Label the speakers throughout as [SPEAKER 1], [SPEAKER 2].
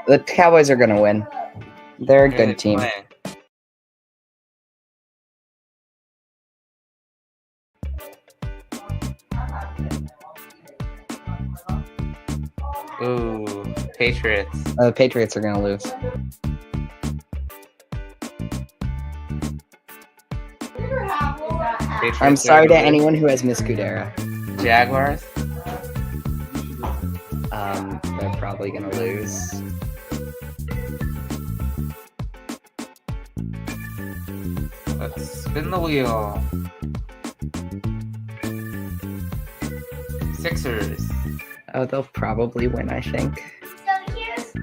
[SPEAKER 1] The Cowboys are going to win. They're a
[SPEAKER 2] Who are they
[SPEAKER 1] good team.
[SPEAKER 2] playing? Ooh, Patriots.
[SPEAKER 1] The Patriots are going to lose.
[SPEAKER 2] Patriots
[SPEAKER 1] I'm
[SPEAKER 2] are
[SPEAKER 1] sorry to
[SPEAKER 2] gonna lose.
[SPEAKER 1] anyone who has Miss Kudera.
[SPEAKER 2] Jaguars.
[SPEAKER 1] They're probably going to lose.
[SPEAKER 2] Let's spin the wheel. Sixers.
[SPEAKER 1] Oh, they'll probably win, I think.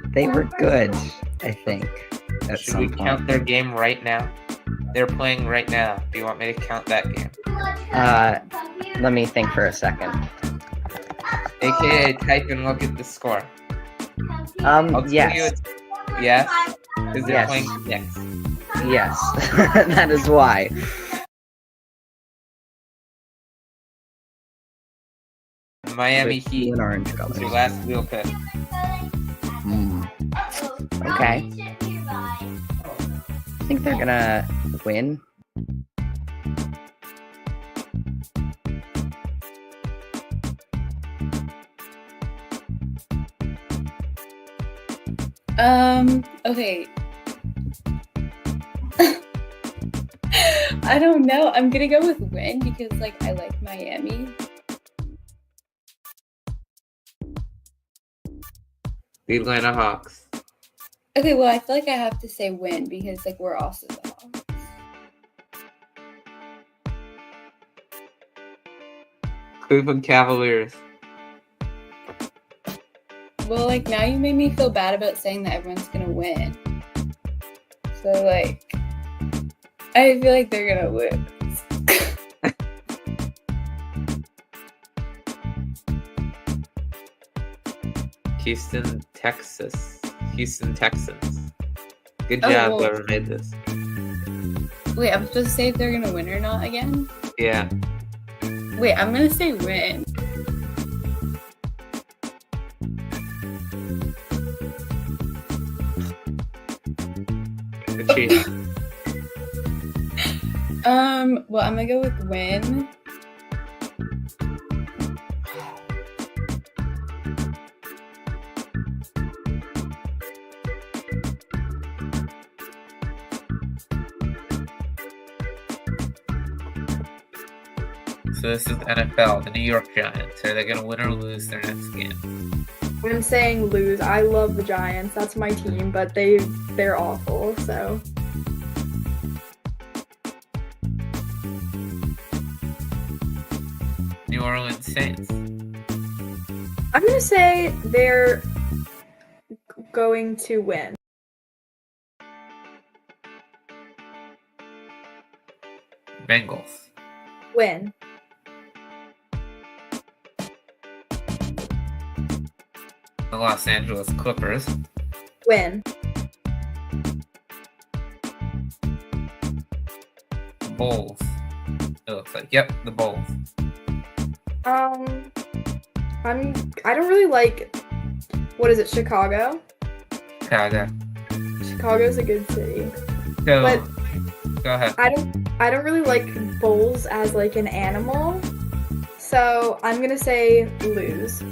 [SPEAKER 1] They were good, I think, at
[SPEAKER 2] Should
[SPEAKER 1] some
[SPEAKER 2] we
[SPEAKER 1] point.
[SPEAKER 2] count their game right now? They're playing right now. Do you want me to count that game?
[SPEAKER 1] Let me think for a second.
[SPEAKER 2] AKA type and look at the score. I'll tell you
[SPEAKER 1] Yes.
[SPEAKER 2] it's yes, because they're
[SPEAKER 1] Yes.
[SPEAKER 2] playing the Knicks.
[SPEAKER 1] Yes. That is why.
[SPEAKER 2] Miami
[SPEAKER 1] With
[SPEAKER 2] Heat.
[SPEAKER 1] blue and orange
[SPEAKER 2] It's
[SPEAKER 1] colors.
[SPEAKER 2] your last wheel pick.
[SPEAKER 1] Okay. I think they're gonna win.
[SPEAKER 3] Okay. I don't know. I'm gonna go with win because I like Miami.
[SPEAKER 2] The Atlanta Hawks.
[SPEAKER 3] Okay, well I feel like I have to say win because we're also the Hawks.
[SPEAKER 2] Cleveland Cavaliers.
[SPEAKER 3] Well, now you made me feel bad about saying that everyone's gonna win. So I feel like they're gonna lose.
[SPEAKER 2] Houston, Texas. Houston Texans. Good
[SPEAKER 3] Oh,
[SPEAKER 2] job,
[SPEAKER 3] well.
[SPEAKER 2] whoever made this.
[SPEAKER 3] Wait, I'm supposed to say if they're gonna win or not again?
[SPEAKER 2] Yeah.
[SPEAKER 3] Wait, I'm gonna say win.
[SPEAKER 2] The Chiefs.
[SPEAKER 3] Well, I'm gonna go with win.
[SPEAKER 2] So this is the NFL, the New York Giants. Are they going to win or lose their next game?
[SPEAKER 4] I'm saying lose. I love the Giants. That's my team, but they're awful. So
[SPEAKER 2] New Orleans Saints.
[SPEAKER 4] I'm gonna say they're going to win.
[SPEAKER 2] Bengals.
[SPEAKER 4] Win.
[SPEAKER 2] The Los Angeles Clippers.
[SPEAKER 4] Win.
[SPEAKER 2] The Bulls. It looks like. Yep, the Bulls.
[SPEAKER 4] I don't really like. What is it? Chicago.
[SPEAKER 2] Chicago.
[SPEAKER 4] Chicago's a good city.
[SPEAKER 2] So,
[SPEAKER 4] But
[SPEAKER 2] go ahead.
[SPEAKER 4] I don't really like bulls as an animal. So I'm gonna say lose.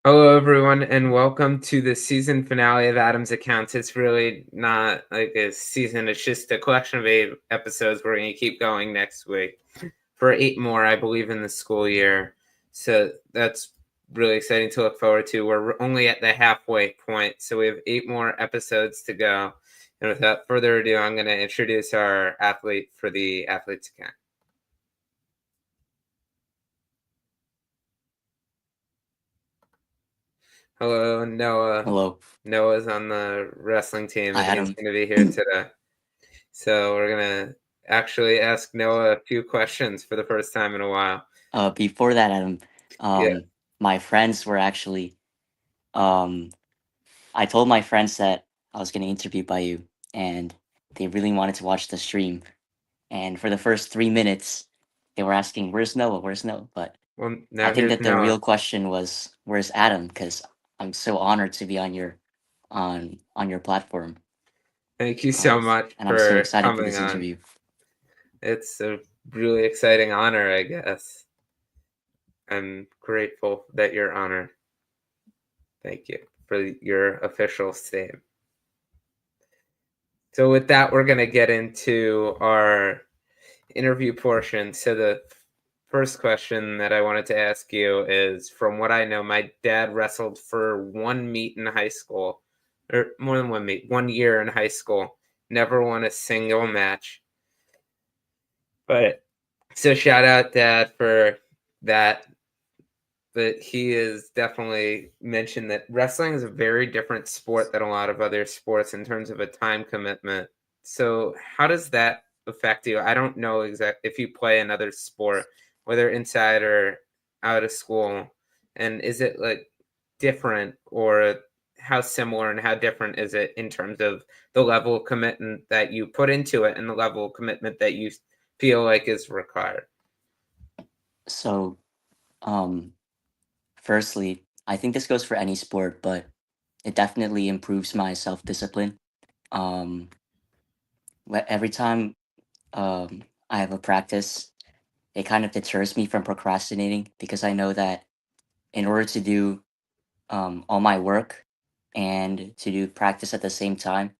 [SPEAKER 2] Hello, everyone, and welcome to the season finale of Adam's Accounts. It's really not like a season, it's just a collection of 8 episodes. We're going to keep going next week for 8 more, I believe, in the school year. So that's really exciting to look forward to. We're only at the halfway point, so we have 8 more episodes to go. And without further ado, I'm going to introduce our athlete for the Athletes Account. Hello, Noah.
[SPEAKER 5] Hello.
[SPEAKER 2] Noah's on the wrestling team,
[SPEAKER 5] Hi,
[SPEAKER 2] and he's
[SPEAKER 5] Adam.
[SPEAKER 2] going to be here today. So we're going to actually ask Noah a few questions for the first time in a while.
[SPEAKER 5] Before that, Adam,
[SPEAKER 2] Yeah.
[SPEAKER 5] my friends were actually um, I told my friends that I was getting interviewed by you, and they really wanted to watch the stream. And for the first 3 minutes, they were asking, "Where's Noah? Where's Noah?" But
[SPEAKER 2] Well,
[SPEAKER 5] I
[SPEAKER 2] now
[SPEAKER 5] think
[SPEAKER 2] here's
[SPEAKER 5] that the
[SPEAKER 2] Noah.
[SPEAKER 5] real question was, "Where's Adam?" Because I'm so honored to be on your platform,
[SPEAKER 2] Thank you so much
[SPEAKER 5] and I'm so
[SPEAKER 2] for
[SPEAKER 5] excited for
[SPEAKER 2] coming
[SPEAKER 5] this
[SPEAKER 2] on.
[SPEAKER 5] interview.
[SPEAKER 2] It's a really exciting honor, I guess. I'm grateful that you're honored. Thank you for your official statement. So with that, we're going to get into our interview portion. So the first question that I wanted to ask you is, from what I know, my dad wrestled for one meet in high school, or more than one meet, 1 year in high school, never won a single match. But so shout out Dad for that. But he has definitely mentioned that wrestling is a very different sport than a lot of other sports in terms of a time commitment. So how does that affect you? I don't know exactly if you play another sport, whether inside or out of school, and is it like different, or how similar and how different is it in terms of the level of commitment that you put into it and the level of commitment that you feel like is required?
[SPEAKER 5] So, um, firstly, I think this goes for any sport, but it definitely improves my self discipline. Um, every time I have a practice, it kind of deters me from procrastinating because I know that in order to do all my work and to do practice at the same time,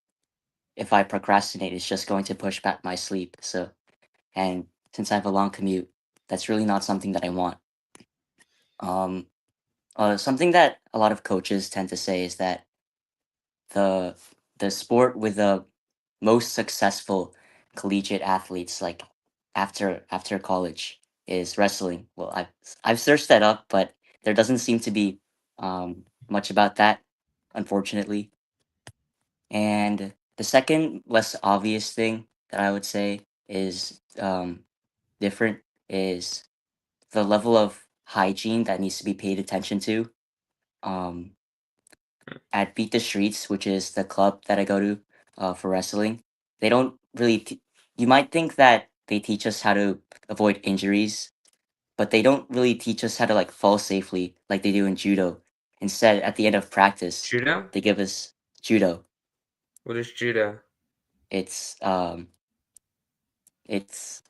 [SPEAKER 5] if I procrastinate, it's just going to push back my sleep. So, and since I have a long commute, that's really not something that I want. Um, something that a lot of coaches tend to say is that the the sport with the most successful collegiate athletes, like after college, is wrestling. Well, I've searched that up, but there doesn't seem to be much about that, unfortunately. And the second less obvious thing that I would say is different is the level of hygiene that needs to be paid attention to. Um, at Beat the Streets, which is the club that I go to for wrestling, they don't really. You might think that they teach us how to avoid injuries, but they don't really teach us how to like fall safely like they do in judo. Instead, at the end of practice,
[SPEAKER 2] Judo?
[SPEAKER 5] they give us judo.
[SPEAKER 2] What is judo?
[SPEAKER 5] It's it's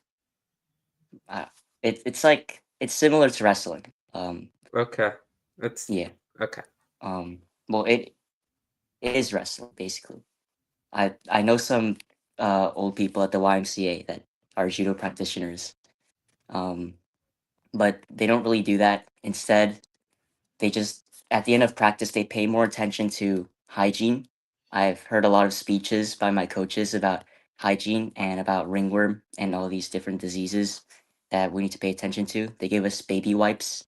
[SPEAKER 5] uh, it's like it's similar to wrestling.
[SPEAKER 2] Okay. That's
[SPEAKER 5] Yeah.
[SPEAKER 2] okay.
[SPEAKER 5] Well, it is wrestling basically. I know some old people at the YMCA that are judo practitioners, um, but they don't really do that. Instead, they just at the end of practice they pay more attention to hygiene. I've heard a lot of speeches by my coaches about hygiene and about ringworm and all these different diseases that we need to pay attention to. They give us baby wipes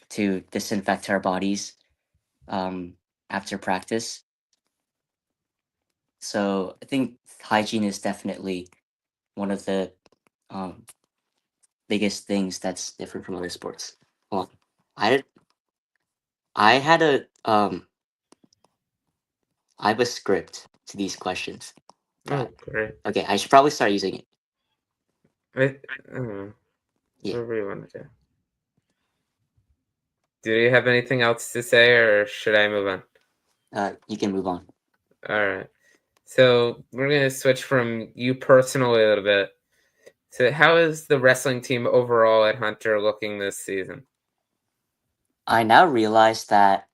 [SPEAKER 5] to disinfect our bodies um, after practice. So I think hygiene is definitely one of the um, biggest things that's different from other sports. Well, I did, I had a I have a script to these questions.
[SPEAKER 2] Oh, great.
[SPEAKER 5] Okay, I should probably start using it.
[SPEAKER 2] I don't know.
[SPEAKER 5] Yeah.
[SPEAKER 2] Whatever you want to do. Do you have anything else to say, or should I move on?
[SPEAKER 5] You can move on.
[SPEAKER 2] All right. So we're gonna switch from you personally a little bit. So how is the wrestling team overall at Hunter looking this season?
[SPEAKER 5] I now realize that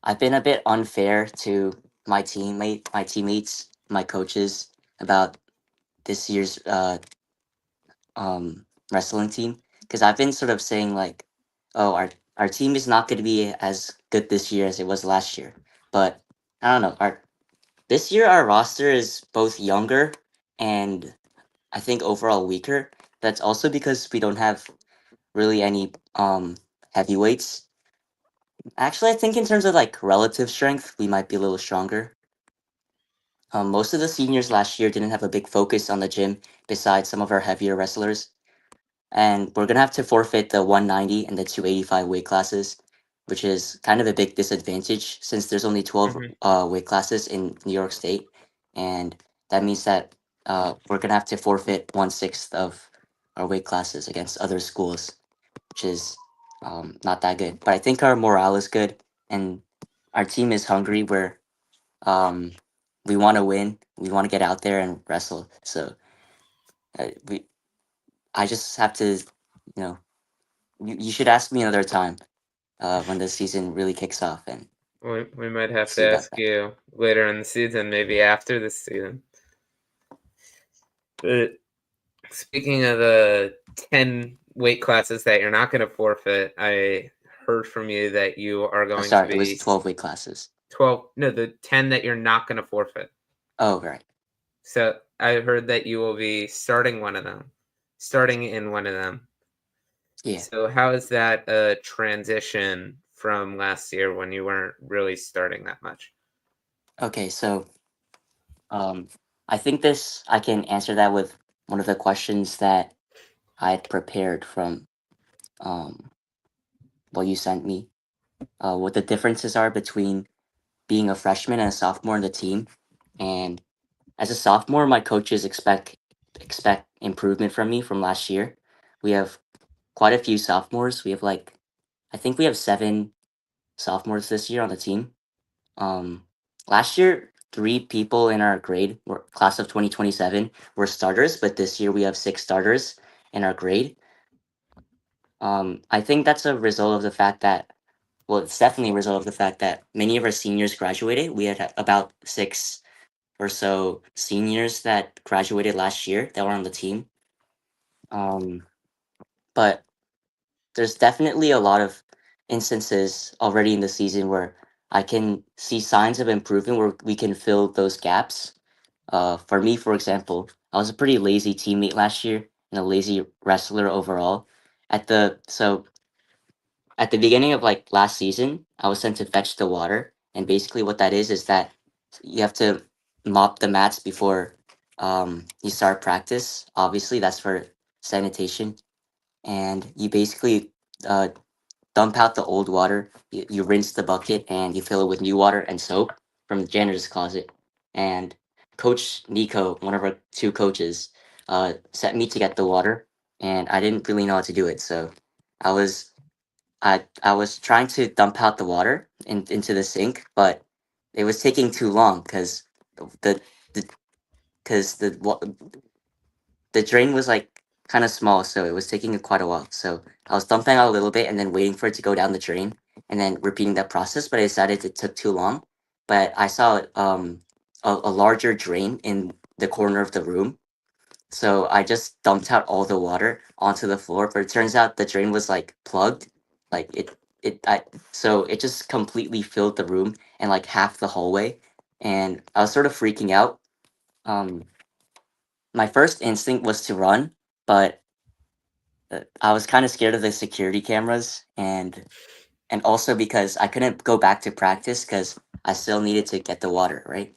[SPEAKER 5] I've been a bit unfair to my teammates, my coaches about this year's wrestling team because I've been sort of saying like, oh, our team is not going to be as good this year as it was last year. But I don't know. Our This year our roster is both younger and I think overall weaker. That's also because we don't have really any heavyweights. Actually, I think in terms of like relative strength, we might be a little stronger. Most of the seniors last year didn't have a big focus on the gym besides some of our heavier wrestlers. and we're gonna have to forfeit the 190 and the 285 weight classes, which is kind of a big disadvantage since there's only 12
[SPEAKER 2] Mhm.
[SPEAKER 5] weight classes in New York State, and that means that we're gonna have to forfeit 1/6 of our weight classes against other schools, which is not that good. But I think our morale is good, and our team is hungry. Um, we want to win. We want to get out there and wrestle. So we, I just have to, you know, you should ask me another time when the season really kicks off and
[SPEAKER 2] We might have to
[SPEAKER 5] see about
[SPEAKER 2] ask
[SPEAKER 5] that.
[SPEAKER 2] you later in the season, maybe after the season. But speaking of the 10 weight classes that you're not going to forfeit, I heard from you that you are
[SPEAKER 5] Oh,
[SPEAKER 2] going to
[SPEAKER 5] sorry, it was
[SPEAKER 2] be
[SPEAKER 5] 12 weight classes.
[SPEAKER 2] 12, no, the 10 that you're not going to forfeit.
[SPEAKER 5] Oh, right.
[SPEAKER 2] So I heard that you will be starting one of them, starting in one of them.
[SPEAKER 5] Yeah.
[SPEAKER 2] So how is that a transition from last year when you weren't really starting that much?
[SPEAKER 5] Okay, so I think I can answer that with one of the questions that I had prepared from um, what you sent me. What the differences are between being a freshman and a sophomore in the team. And as a sophomore, my coaches expect improvement from me from last year. We have quite a few sophomores. I think we have 7 sophomores this year on the team. Um, Last year, 3 people in our grade, were class of 2027, were starters, but this year we have 6 starters in our grade. I think that's a result of the fact that, well, it's definitely a result of the fact that many of our seniors graduated. We had about 6 or so seniors that graduated last year that were on the team. Um, but there's definitely a lot of instances already in the season where I can see signs of improvement where we can fill those gaps. For me, for example, I was a pretty lazy teammate last year and a lazy wrestler overall. At the beginning of like last season, I was sent to fetch the water, and basically what that is that you have to mop the mats before you start practice. Obviously, that's for sanitation, and you basically uh, dump out the old water. You rinse the bucket and you fill it with new water and soap from the janitor's closet. And Coach Nico, one of our 2 coaches, sent me to get the water, and I didn't really know how to do it. So I was I was trying to dump out the water into the sink, but it was taking too long the the because the drain was like kind of small, so it was taking quite a while. So I was dumping out a little bit and then waiting for it to go down the drain and then repeating that process. But I decided it took too long. But I saw a larger drain in the corner of the room, so I just dumped out all the water onto the floor. But it turns out the drain was like plugged, like it I so it just completely filled the room and like half the hallway, and I was sort of freaking out. Um, my first instinct was to run, but I was kind of scared of the security cameras, and also because I couldn't go back to practice because I still needed to get the water, right?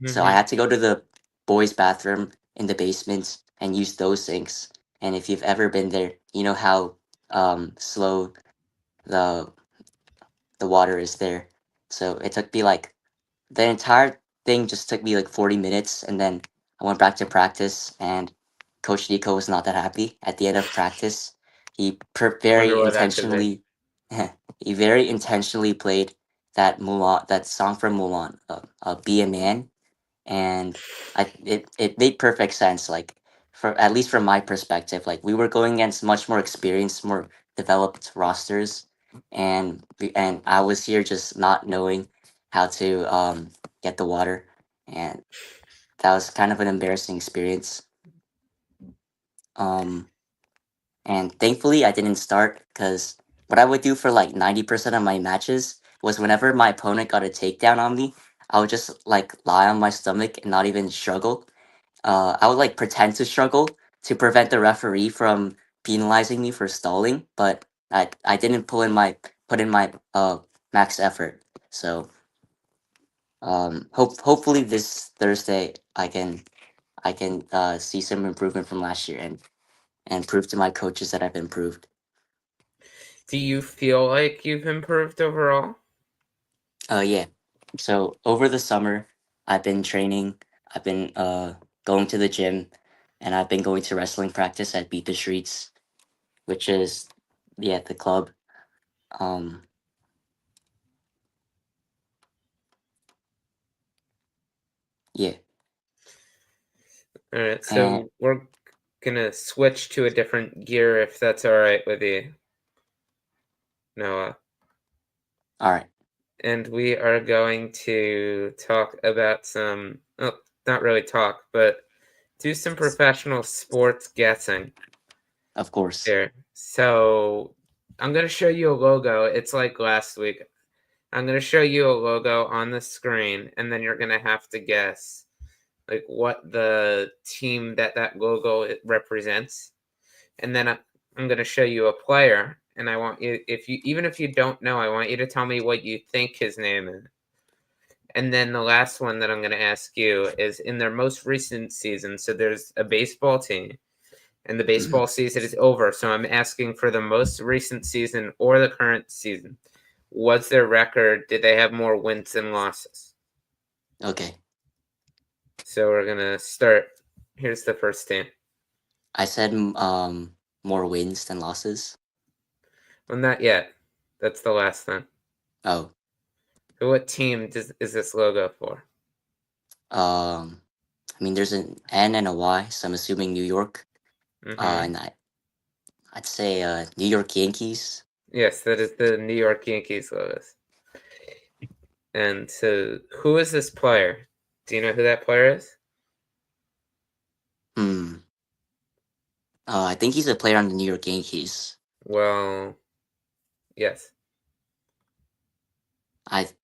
[SPEAKER 5] So I
[SPEAKER 2] Mhm.
[SPEAKER 5] had to go to the boys' bathroom in the basement and use those sinks. And if you've ever been there, you know how slow the the water is there. So it took me like the entire thing just took me like 40 minutes, and then I went back to practice, and Coach Nico was not that happy at the end of practice.
[SPEAKER 2] Wonder
[SPEAKER 5] Very
[SPEAKER 2] why that could be.
[SPEAKER 5] intentionally he very intentionally played that song from Mulan, Be a Man, and it made perfect sense, like, for at least from my perspective. Like, we were going against much more experienced, more developed rosters, and I was here just not knowing how to get the water, and that was kind of an embarrassing experience. um and thankfully I didn't start, because what I would do for like 90% of my matches was whenever my opponent got a takedown on me, I would just like lie on my stomach and not even struggle. I would like pretend to struggle to prevent the referee from penalizing me for stalling, but I didn't put in my max effort. So hopefully this Thursday I can see some improvement from last year, and prove to my coaches that I've improved.
[SPEAKER 2] Do you feel like you've improved overall?
[SPEAKER 5] Yeah. So over the summer, I've been training. I've been going to the gym, and I've been going to wrestling practice at Beat the Streets, which is the club. Um, yeah,
[SPEAKER 2] All right,
[SPEAKER 5] and
[SPEAKER 2] so we're gonna switch to a different gear if that's all right with you, Noah.
[SPEAKER 5] all right.
[SPEAKER 2] And we are going to talk about some, well, not really talk, but do some professional sports guessing
[SPEAKER 5] Of course.
[SPEAKER 2] here. So I'm going to show you a logo. It's like last week. I'm going to show you a logo on the screen, and then you're going to have to guess like what the team that logo it represents. And then I'm going to show you a player, and I want you, even if you don't know, I want you to tell me what you think his name is. And then the last one that I'm going to ask you is in their most recent season. So there's a baseball team, and the baseball season is over. So I'm asking for the most recent season or the current season. What's their record? Did they have more wins than losses?
[SPEAKER 5] Okay.
[SPEAKER 2] So we're going to start. Here's the first team.
[SPEAKER 5] I said more wins than losses.
[SPEAKER 2] Well, not yet. That's the last thing.
[SPEAKER 5] Oh.
[SPEAKER 2] So what team is this logo for?
[SPEAKER 5] I mean, there's an N and a Y, so I'm assuming New York.
[SPEAKER 2] Mhm.
[SPEAKER 5] And I'd say New York Yankees.
[SPEAKER 2] Yes, that is the New York Yankees logo. And so, who is this player? Do you know who that player is?
[SPEAKER 5] I think he's a player on the New York Yankees.
[SPEAKER 2] Well, yes.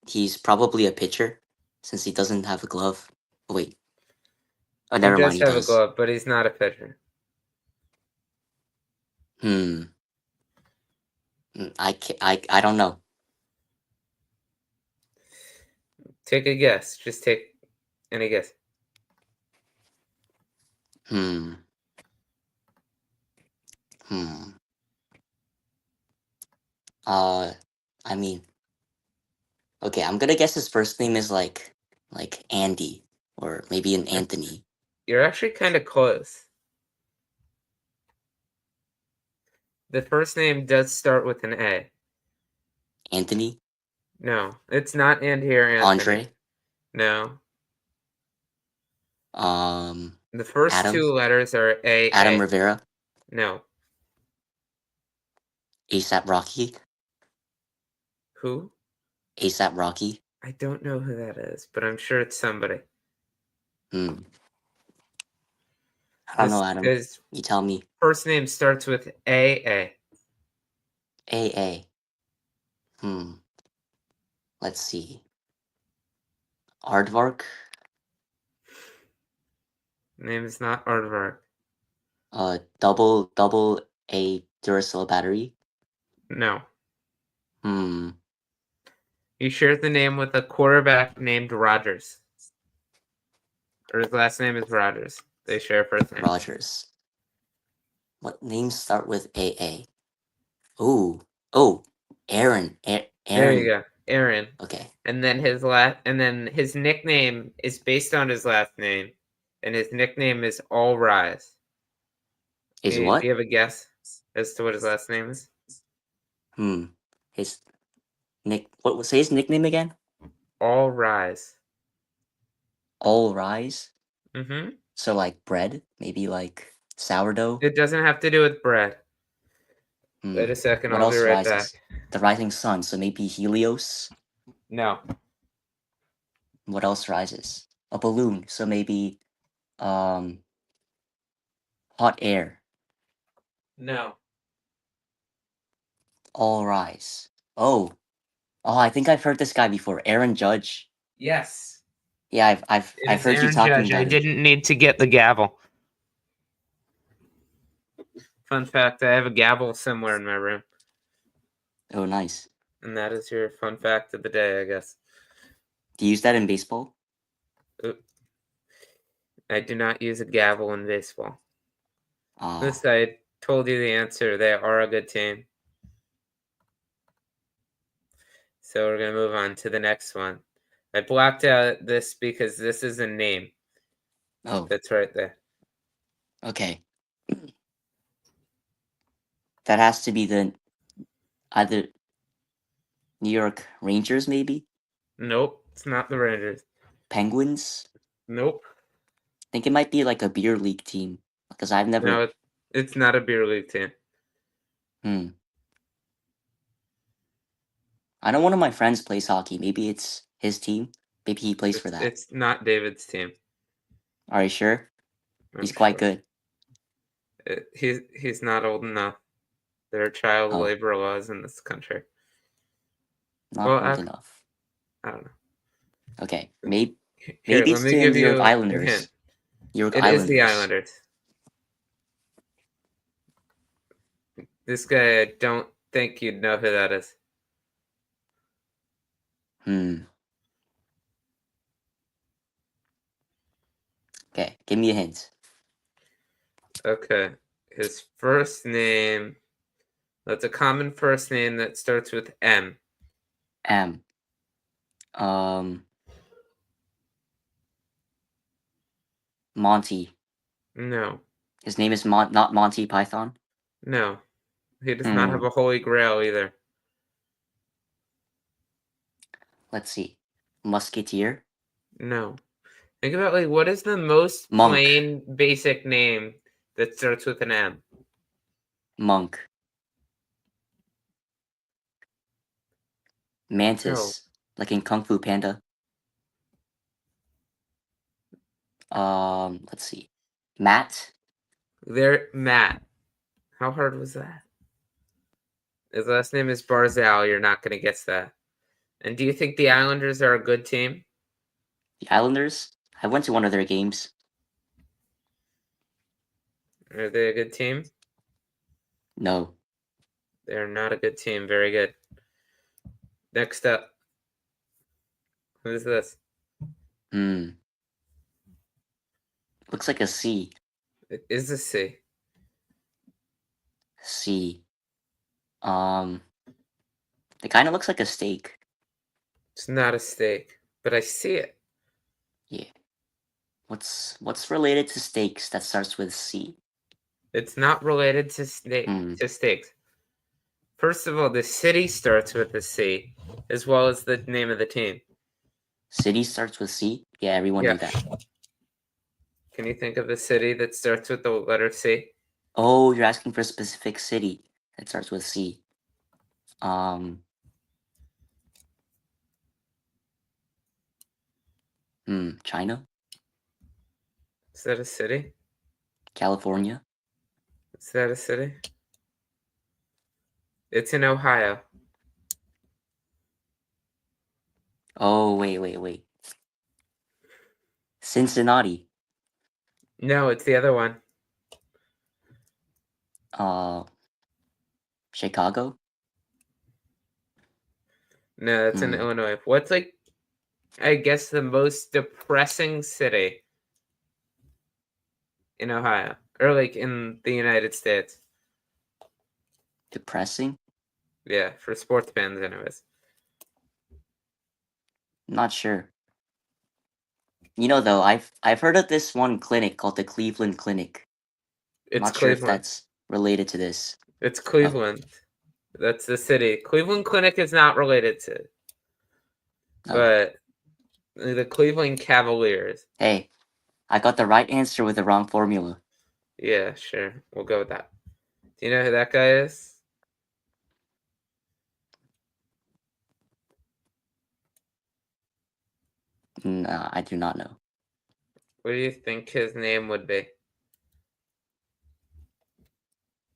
[SPEAKER 5] He's probably a pitcher since he doesn't have a glove. Oh, wait. Oh,
[SPEAKER 2] He
[SPEAKER 5] never
[SPEAKER 2] does
[SPEAKER 5] mind. He
[SPEAKER 2] have a
[SPEAKER 5] does.
[SPEAKER 2] glove, but he's not a pitcher.
[SPEAKER 5] I don't know.
[SPEAKER 2] Take a guess. Just take any guess.
[SPEAKER 5] I mean, okay, I'm gonna guess his first name is like Andy or maybe an Anthony.
[SPEAKER 2] You're actually kind of close. The first name does start with an A.
[SPEAKER 5] Anthony?
[SPEAKER 2] No, it's not Andy or Anthony.
[SPEAKER 5] Andre?
[SPEAKER 2] No. The first
[SPEAKER 5] Adam?
[SPEAKER 2] two letters are A.
[SPEAKER 5] Adam Rivera?
[SPEAKER 2] No.
[SPEAKER 5] ASAP Rocky?
[SPEAKER 2] Who?
[SPEAKER 5] ASAP Rocky?
[SPEAKER 2] I don't know who that is, but I'm sure it's somebody.
[SPEAKER 5] I don't know, Adam. You tell me.
[SPEAKER 2] First name starts with AA.
[SPEAKER 5] AA. Let's see. Aardvark?
[SPEAKER 2] Name is not Aardvark.
[SPEAKER 5] Double A Duracell battery?
[SPEAKER 2] No.
[SPEAKER 5] He
[SPEAKER 2] shares the name with a quarterback named Rogers. Or his last name is Rogers. They share a first name.
[SPEAKER 5] Rogers. What names start with AA? Oh, Aaron.
[SPEAKER 2] There you go. Aaron.
[SPEAKER 5] Okay.
[SPEAKER 2] And then his nickname is based on his last name. And his nickname is All Rise.
[SPEAKER 5] Is what?
[SPEAKER 2] Do you have a guess as to what his last name is?
[SPEAKER 5] Say his nickname again?
[SPEAKER 2] All Rise.
[SPEAKER 5] All Rise?
[SPEAKER 2] Mm-hmm.
[SPEAKER 5] So like bread? Maybe like sourdough?
[SPEAKER 2] It doesn't have to do with bread. Wait a second,
[SPEAKER 5] What
[SPEAKER 2] I'll be
[SPEAKER 5] else
[SPEAKER 2] right
[SPEAKER 5] rises?
[SPEAKER 2] back.
[SPEAKER 5] The rising sun, so maybe Helios?
[SPEAKER 2] No.
[SPEAKER 5] What else rises? A balloon, so maybe hot air.
[SPEAKER 2] No.
[SPEAKER 5] All rise. Oh, I think I've heard this guy before. Aaron Judge.
[SPEAKER 2] Yes.
[SPEAKER 5] Yeah, I've heard you talking about
[SPEAKER 2] I
[SPEAKER 5] it.
[SPEAKER 2] didn't need to get the gavel. Fun fact, I have a gavel somewhere in my room.
[SPEAKER 5] Oh, nice.
[SPEAKER 2] And that is your fun fact of the day, I guess.
[SPEAKER 5] Do you use that in baseball?
[SPEAKER 2] I do not use a gavel in baseball.
[SPEAKER 5] Ah.
[SPEAKER 2] This I told you the answer. They are a good team. So we're going to move on to the next one. I blocked out this because this is a name.
[SPEAKER 5] Oh,
[SPEAKER 2] That's right there.
[SPEAKER 5] okay. That has to be the either New York Rangers, maybe
[SPEAKER 2] Nope, it's not the Rangers.
[SPEAKER 5] Penguins.
[SPEAKER 2] Nope.
[SPEAKER 5] I think it might be like a beer league team because I've never.
[SPEAKER 2] No, it's not a beer league team.
[SPEAKER 5] Hmm. I know one of my friends plays hockey. Maybe it's his team. Maybe he plays for that.
[SPEAKER 2] It's not David's team.
[SPEAKER 5] Are you sure?
[SPEAKER 2] I'm
[SPEAKER 5] He's quite
[SPEAKER 2] sure.
[SPEAKER 5] good.
[SPEAKER 2] He's not old enough. There are child
[SPEAKER 5] Oh.
[SPEAKER 2] labor laws in this country.
[SPEAKER 5] Not
[SPEAKER 2] Well,
[SPEAKER 5] old enough.
[SPEAKER 2] I don't know.
[SPEAKER 5] Okay, maybe
[SPEAKER 2] Here,
[SPEAKER 5] maybe
[SPEAKER 2] let
[SPEAKER 5] it's
[SPEAKER 2] me
[SPEAKER 5] the
[SPEAKER 2] give
[SPEAKER 5] New York
[SPEAKER 2] you a
[SPEAKER 5] Islanders.
[SPEAKER 2] hint.
[SPEAKER 5] New York
[SPEAKER 2] It
[SPEAKER 5] Islanders.
[SPEAKER 2] is the Islanders. This guy, I don't think you'd know who that is.
[SPEAKER 5] Okay, give me a hint.
[SPEAKER 2] Okay. His first name, that's a common first name that starts with M.
[SPEAKER 5] M. Monty.
[SPEAKER 2] No.
[SPEAKER 5] His name is not Monty Python.
[SPEAKER 2] No. He does not have a holy grail either.
[SPEAKER 5] Let's see. Musketeer.
[SPEAKER 2] No. Think about like what is the most
[SPEAKER 5] Monk.
[SPEAKER 2] plain basic name that starts with an M?
[SPEAKER 5] Monk. Mantis.
[SPEAKER 2] No.
[SPEAKER 5] Like in Kung Fu Panda. Let's see. Matt.
[SPEAKER 2] There, Matt. How hard was that? His last name is Barzal. You're not going to guess that. And do you think the Islanders are a good team?
[SPEAKER 5] The Islanders. I went to one of their games.
[SPEAKER 2] Are they a good team?
[SPEAKER 5] No.
[SPEAKER 2] They're not a good team. Very good. Next up. Who is this?
[SPEAKER 5] Looks like a C.
[SPEAKER 2] It is a C.
[SPEAKER 5] C. It kind of looks like a steak.
[SPEAKER 2] It's not a steak, but I see it.
[SPEAKER 5] Yeah. What's related to steaks that starts with C?
[SPEAKER 2] It's not related to steaks. First of all, the city starts with a C, as well as the name of the team.
[SPEAKER 5] City starts with C? Yeah, everyone knew that.
[SPEAKER 2] Can you think of a city that starts with the letter C?
[SPEAKER 5] Oh, you're asking for a specific city that starts with C. China?
[SPEAKER 2] Is that a city?
[SPEAKER 5] California?
[SPEAKER 2] Is that a city? It's in Ohio.
[SPEAKER 5] Oh, wait. Cincinnati?
[SPEAKER 2] No, it's the other one.
[SPEAKER 5] Chicago?
[SPEAKER 2] No, that's in Illinois. What's like, I guess, the most depressing city in Ohio? Or like in the United States?
[SPEAKER 5] Depressing?
[SPEAKER 2] Yeah, for sports fans anyways.
[SPEAKER 5] Not sure. You know, though, I've heard of this one clinic called the Cleveland Clinic.
[SPEAKER 2] It's
[SPEAKER 5] Not sure if
[SPEAKER 2] Cleveland.
[SPEAKER 5] that's related to this.
[SPEAKER 2] It's Cleveland. That's the city. Cleveland Clinic is not related to it. But the Cleveland Cavaliers.
[SPEAKER 5] Hey, I got the right answer with the wrong formula.
[SPEAKER 2] Yeah, sure. We'll go with that. Do you know who that guy is?
[SPEAKER 5] Nah, I do not know.
[SPEAKER 2] What do you think his name would be?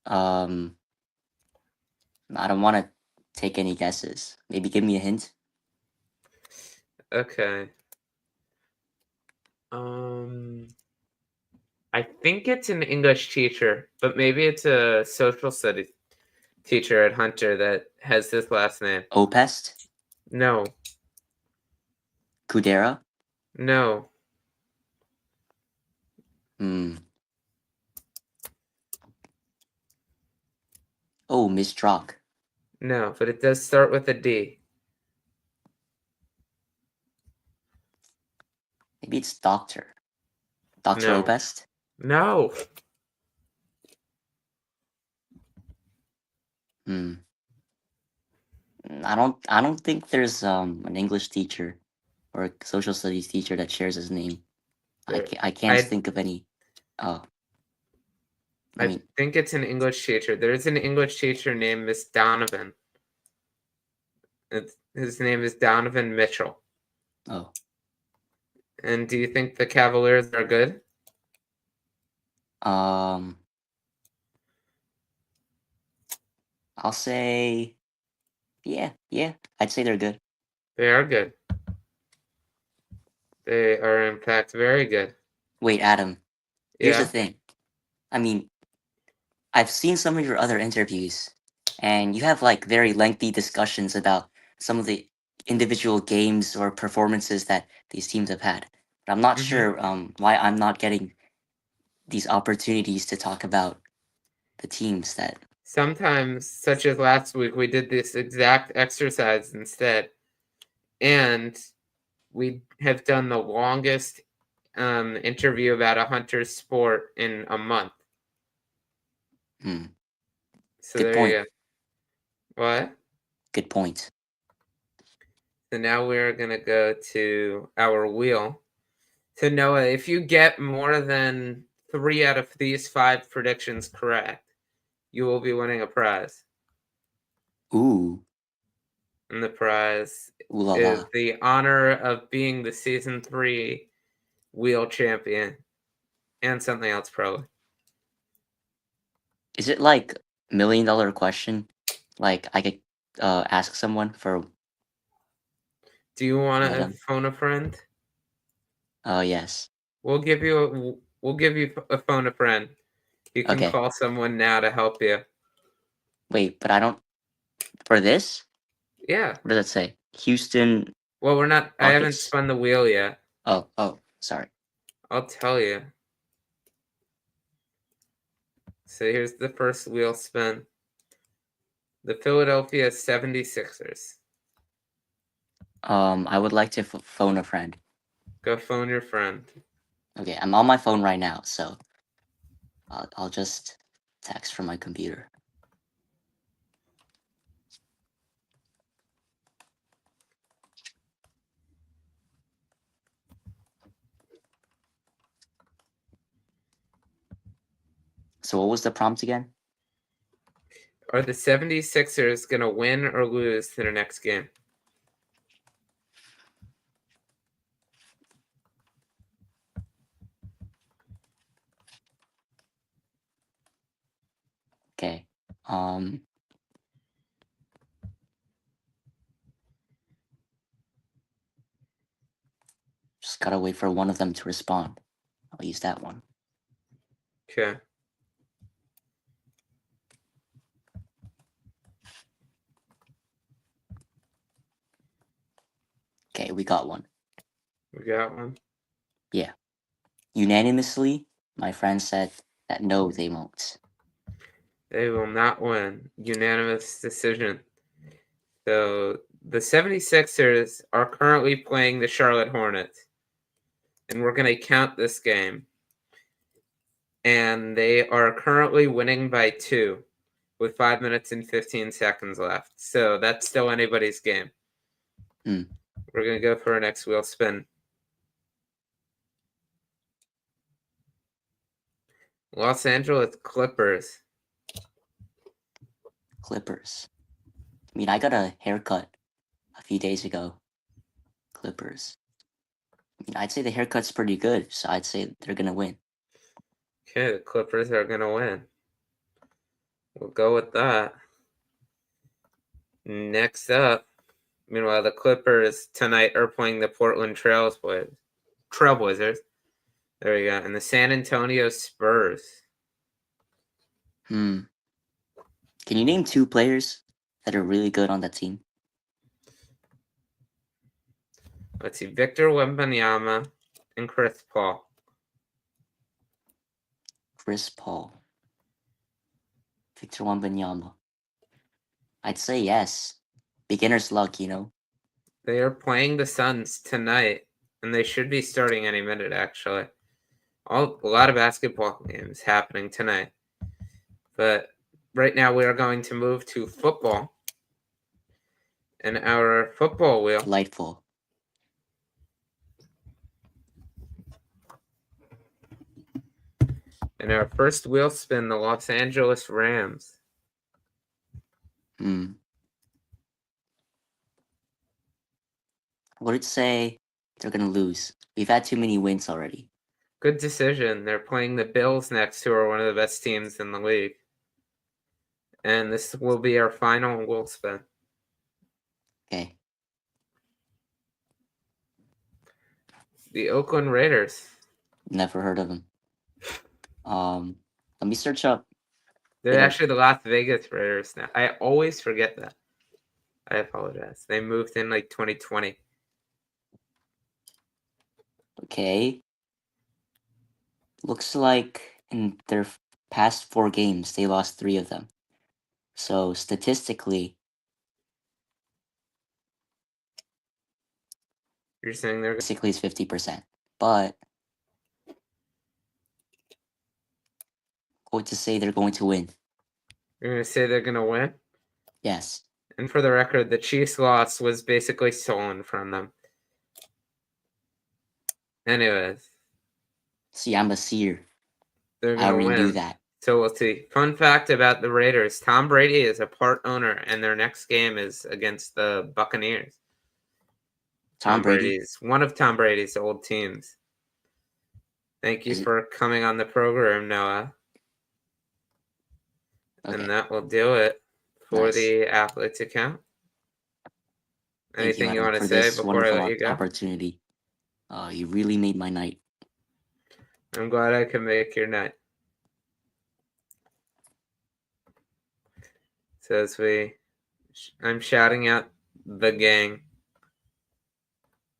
[SPEAKER 5] I don't want to take any guesses. Maybe give me a hint.
[SPEAKER 2] Okay. I think it's an English teacher, but maybe it's a social studies teacher at Hunter that has this last name.
[SPEAKER 5] Opest?
[SPEAKER 2] No.
[SPEAKER 5] Kudera?
[SPEAKER 2] No.
[SPEAKER 5] Oh, Miss Drock.
[SPEAKER 2] No, but it does start with a D.
[SPEAKER 5] Maybe it's Doctor. Dr.
[SPEAKER 2] No.
[SPEAKER 5] Obest?
[SPEAKER 2] No.
[SPEAKER 5] Hmm. I don't think there's an English teacher or a social studies teacher that shares his name. I can't
[SPEAKER 2] I-
[SPEAKER 5] think of any. Oh. I
[SPEAKER 2] I
[SPEAKER 5] mean,
[SPEAKER 2] think it's an English teacher. There's an English teacher named Miss Donovan. His name is Donovan Mitchell.
[SPEAKER 5] oh.
[SPEAKER 2] And do you think the Cavaliers are good?
[SPEAKER 5] I'll say yeah. I'd say they're good.
[SPEAKER 2] They are good. They are, in fact, very good.
[SPEAKER 5] Wait, Adam, here's the
[SPEAKER 2] Yeah.
[SPEAKER 5] thing. I mean, I've seen some of your other interviews, and you have like very lengthy discussions about some of the individual games or performances that these teams have had. But I'm not
[SPEAKER 2] Mhm.
[SPEAKER 5] sure why I'm not getting these opportunities to talk about the teams that.
[SPEAKER 2] Sometimes, such as last week, we did this exact exercise instead. And we have done the longest interview about a hunter's sport in a month.
[SPEAKER 5] Hmm,
[SPEAKER 2] So
[SPEAKER 5] Good
[SPEAKER 2] there
[SPEAKER 5] point.
[SPEAKER 2] you go. What?
[SPEAKER 5] good point.
[SPEAKER 2] So now we're going to go to our wheel. So Noah, if you get more than 3 out of these 5 predictions correct, you will be winning a prize.
[SPEAKER 5] Ooh,
[SPEAKER 2] And the prize
[SPEAKER 5] ooh la
[SPEAKER 2] is
[SPEAKER 5] la.
[SPEAKER 2] the honor of being the season 3 wheel champion. And something else, probably.
[SPEAKER 5] Is it like $1 million question? Like I could ask someone for.
[SPEAKER 2] Do you want to
[SPEAKER 5] Item?
[SPEAKER 2] phone a friend?
[SPEAKER 5] Oh yes.
[SPEAKER 2] We'll give you a phone a friend. You can
[SPEAKER 5] Okay.
[SPEAKER 2] call someone now to help you.
[SPEAKER 5] Wait, but I don't. For this,
[SPEAKER 2] Yeah.
[SPEAKER 5] what does that say? Houston.
[SPEAKER 2] Well, we're not. I haven't
[SPEAKER 5] Rockets.
[SPEAKER 2] spun the wheel yet.
[SPEAKER 5] Oh, sorry.
[SPEAKER 2] I'll tell you. So here's the first wheel spin. The Philadelphia 76ers.
[SPEAKER 5] I would like to phone a friend.
[SPEAKER 2] Go phone your friend.
[SPEAKER 5] Okay, I'm on my phone right now, so I'll just text from my computer. So what was the prompt again?
[SPEAKER 2] Are the 76ers going to win or lose to their next game?
[SPEAKER 5] Okay. Just gotta wait for one of them to respond. I'll use that one.
[SPEAKER 2] Okay.
[SPEAKER 5] Okay, we got one.
[SPEAKER 2] We got one.
[SPEAKER 5] Unanimously, my friend said that no, they won't.
[SPEAKER 2] They will not win. Unanimous decision. So the 76ers are currently playing the Charlotte Hornets. And we're going to count this game. And they are currently winning by 2 with 5 minutes and 15 seconds left. So that's still anybody's game.
[SPEAKER 5] Hmm.
[SPEAKER 2] We're going to go for our next wheel spin. Los Angeles Clippers.
[SPEAKER 5] Clippers. I mean, I got a haircut a few days ago. Clippers. I mean, I'd say the haircut's pretty good, so I'd say they're gonna win.
[SPEAKER 2] Okay, the Clippers are going to win. We'll go with that. Next up, meanwhile, the Clippers tonight are playing the Portland Trailblazers. There we go. And the San Antonio Spurs.
[SPEAKER 5] Can you name 2 players that are really good on that team?
[SPEAKER 2] Let's see. Victor Wembanyama and Chris Paul.
[SPEAKER 5] Chris Paul. Victor Wembanyama. I'd say yes. Beginner's luck, you know.
[SPEAKER 2] They are playing the Suns tonight, and they should be starting any minute, actually. A lot of basketball games happening tonight. But right now we are going to move to football. And our football wheel.
[SPEAKER 5] Delightful.
[SPEAKER 2] And our first wheel spin, the Los Angeles Rams.
[SPEAKER 5] I would say they're gonna lose. We've had too many wins already.
[SPEAKER 2] Good decision. They're playing the Bills next, who are one of the best teams in the league. And this will be our final wheel spin.
[SPEAKER 5] Okay.
[SPEAKER 2] The Oakland Raiders.
[SPEAKER 5] Never heard of them. Let me search up.
[SPEAKER 2] They're
[SPEAKER 5] They don't-
[SPEAKER 2] actually the Las Vegas Raiders now. I always forget that. I apologize. They moved in like 2020.
[SPEAKER 5] Okay. Looks like in their past 4 games, they lost 3 of them. So statistically,
[SPEAKER 2] You're saying they're
[SPEAKER 5] basically it's 50%. But I'm going to say they're going to win.
[SPEAKER 2] you're gonna say they're gonna win?
[SPEAKER 5] Yes.
[SPEAKER 2] And for the record, the Chiefs' loss was basically stolen from them. Anyways,
[SPEAKER 5] See, I'm a seer.
[SPEAKER 2] they're
[SPEAKER 5] I
[SPEAKER 2] gonna
[SPEAKER 5] already knew
[SPEAKER 2] win.
[SPEAKER 5] that.
[SPEAKER 2] So we'll see. Fun fact about the Raiders: Tom Brady is a part owner, and their next game is against the Buccaneers.
[SPEAKER 5] Tom Brady.
[SPEAKER 2] Brady's one of Tom Brady's old teams. Thank you
[SPEAKER 5] Is it-
[SPEAKER 2] for coming on the program, Noah.
[SPEAKER 5] Okay.
[SPEAKER 2] And that will do it for
[SPEAKER 5] Nice.
[SPEAKER 2] the athletes account.
[SPEAKER 5] Thank
[SPEAKER 2] Anything you
[SPEAKER 5] Adam,
[SPEAKER 2] want to
[SPEAKER 5] for
[SPEAKER 2] say
[SPEAKER 5] this
[SPEAKER 2] before I
[SPEAKER 5] wonderful
[SPEAKER 2] let you go?
[SPEAKER 5] opportunity. You really made my night.
[SPEAKER 2] I'm glad I could make your night. So as I'm shouting out the gang.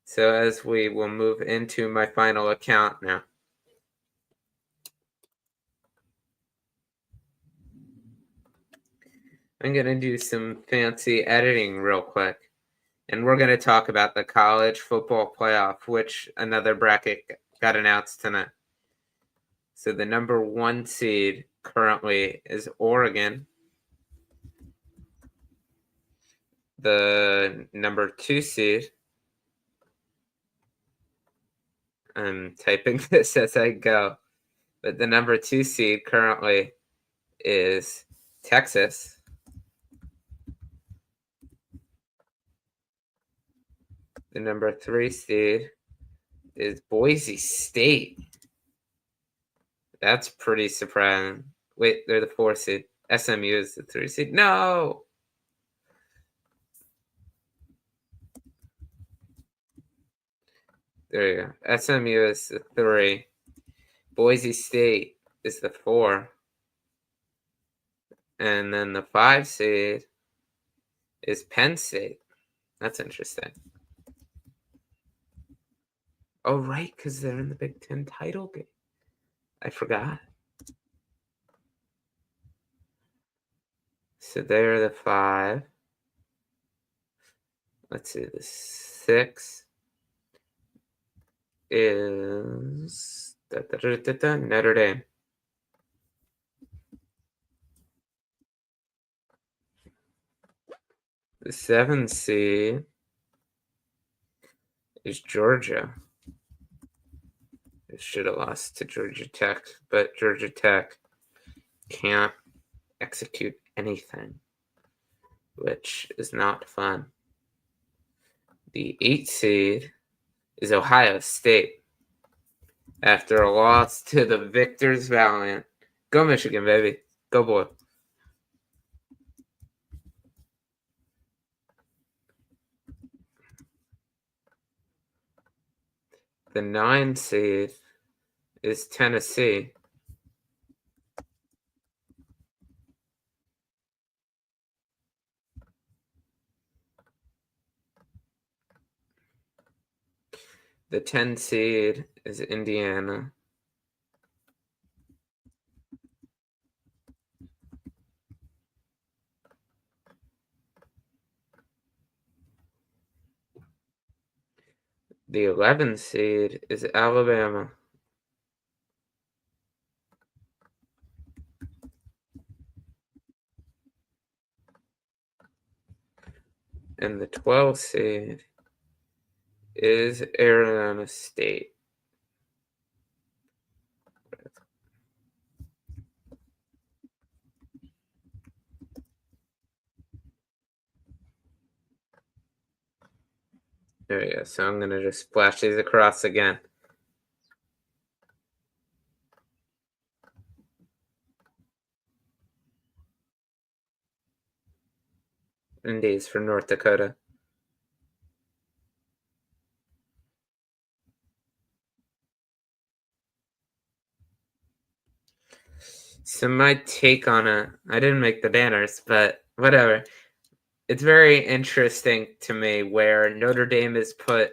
[SPEAKER 2] So as we will move into my final account now. I'm going to do some fancy editing real quick. And we're going to talk about the college football playoff, which another bracket got announced tonight. So the number 1 seed currently is Oregon. The number 2 seed, I'm typing this as I go, but the number 2 seed currently is Texas. The number 3 seed is Boise State. That's pretty surprising. Wait, they're the 4 seed. SMU is the 3 seed. No! There you go. SMU is the 3. Boise State is the 4. And then the 5 seed is Penn State. That's interesting. Oh, right, because they're in the Big Ten title game. I forgot. So they're the 5. Let's see, the 6 is Notre Dame. The 7 seed is Georgia. It should have lost to Georgia Tech, but Georgia Tech can't execute anything, which is not fun. The 8 seed is Ohio State after a loss to the Victors Valiant. Go Michigan, baby. Go boy. The 9 seed is Tennessee. The 10 seed is Indiana. The 11th seed is Alabama. And the 12th seed is Arizona State. There we go. So I'm going to just splash these across again. And these for North Dakota. So my take on it, I didn't make the banners, but whatever. It's very interesting to me where Notre Dame is put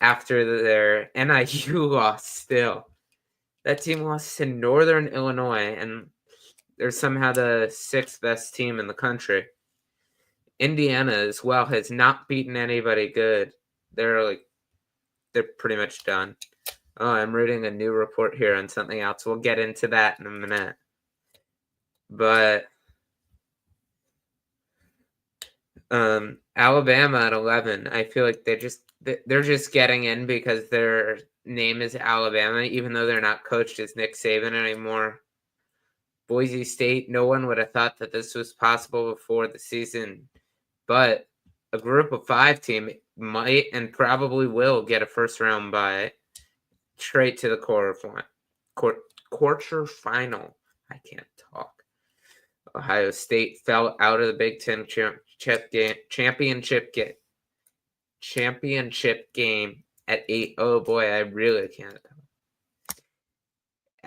[SPEAKER 2] after their NIU loss still. That team lost to Northern Illinois, and they're somehow the 6th best team in the country. Indiana as well has not beaten anybody good. They're pretty much done. Oh, I'm reading a new report here on something else. We'll get into that in a minute. But Alabama at 11, I feel like they're just getting in because their name is Alabama, even though they're not coached as Nick Saban anymore. Boise State, no one would have thought that this was possible before the season, but a group of 5 team might and probably will get a first round bye straight to the quarterfinal. I can't talk. Ohio State fell out of the Big Ten championship game at 8. Oh boy, I really can't talk.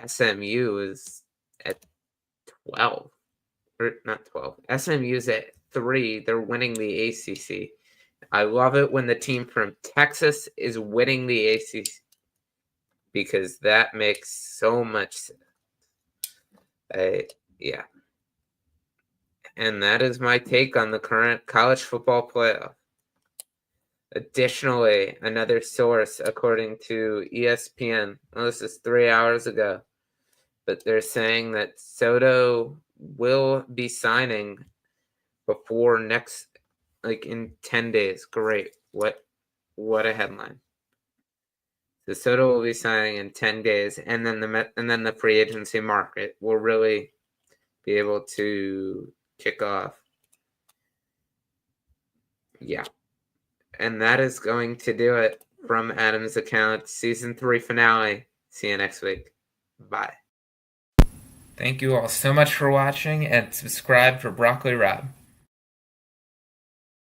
[SPEAKER 2] SMU is at 12. Or not 12. SMU is at 3. They're winning the ACC. I love it when the team from Texas is winning the ACC because that makes so much sense. Yeah. And that is my take on the current college football playoff. Additionally, another source, according to ESPN, this is 3 hours ago, but they're saying that Soto will be signing before next, in 10 days. Great. What a headline. So Soto will be signing in 10 days, and then the free agency market will really be able to kick off. Yeah. And that is going to do it from Adam's account, season 3 finale. See you next week. Bye. Thank you all so much for watching, and subscribe for Broccoli Rob.